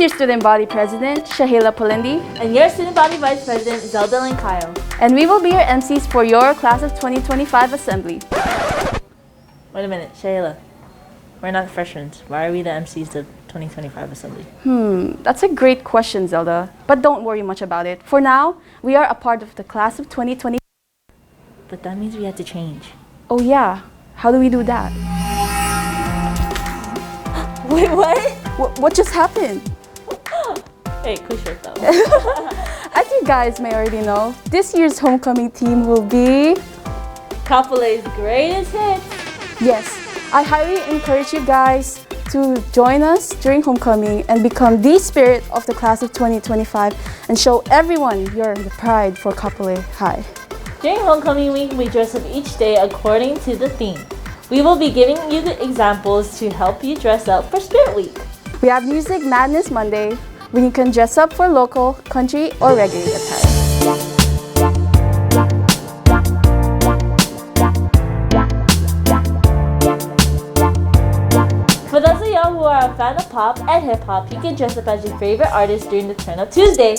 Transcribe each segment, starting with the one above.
your student body president, Shahila Polindi. And your student body vice president, Zelda Lancayo. And we will be your MCs for your class of 2025 assembly. Wait a minute, Shayla. We're not freshmen. Why are we the MCs of 2025 assembly? That's a great question, Zelda. But don't worry much about it. For now, we are a part of the class of 2020. But that means we have to change. Oh yeah, how do we do that? Wait, what? What just happened? Hey, kush yourself. As you guys may already know, this year's homecoming theme will be... Kapolei's greatest hits. Yes, I highly encourage you guys to join us during homecoming and become the spirit of the class of 2025 and show everyone you're the pride for Kapolei High. During homecoming week, we dress up each day according to the theme. We will be giving you the examples to help you dress up for Spirit Week. We have Music Madness Monday, when you can dress up for local, country, or reggae attire. For those of y'all who are a fan of pop and hip-hop, you can dress up as your favorite artist during the Turn Up Tuesday.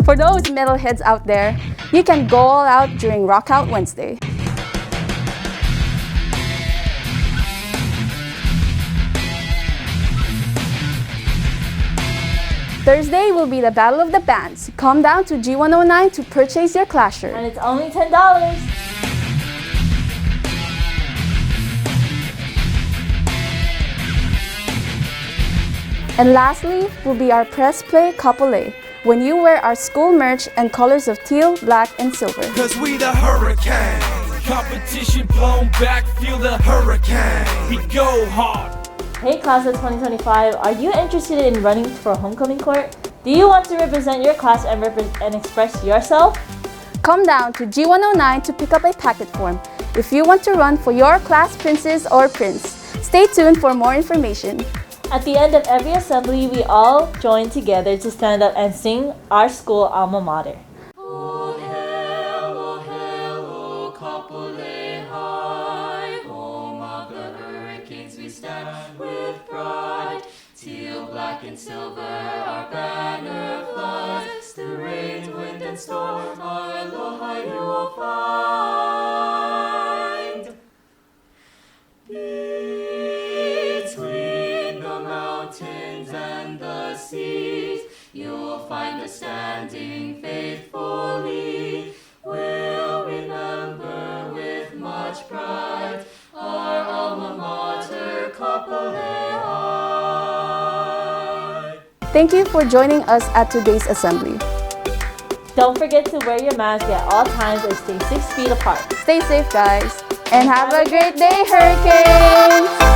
For those metalheads out there, you can go all out during Rock Out Wednesday. Thursday will be the Battle of the Bands. Come down to G109 to purchase your class shirt. And it's only $10. And lastly will be our Press Play Kapolei, when you wear our school merch and colors of teal, black, and silver. Cause we the hurricane. Competition blown back, feel the hurricane. We go hard. Hey class of 2025, are you interested in running for homecoming court? Do you want to represent your class and express yourself? Come down to G109 to pick up a packet form if you want to run for your class princess or prince. Stay tuned for more information. At the end of every assembly, we all join together to stand up and sing our school alma mater. Oh hail, Kapolei High, home of the hurricanes we stand with pride. Teal, black, and silver, our banner flies. Through rain, wind, and storm, our aloha you will find. Between the mountains and the seas, you'll find us standing faithfully. We'll remember with much pride our alma mater, Kapolei High. Thank you for joining us at today's assembly. Don't forget to wear your mask at all times and stay 6 feet apart. Stay safe, guys, and have a great day, Hurricanes!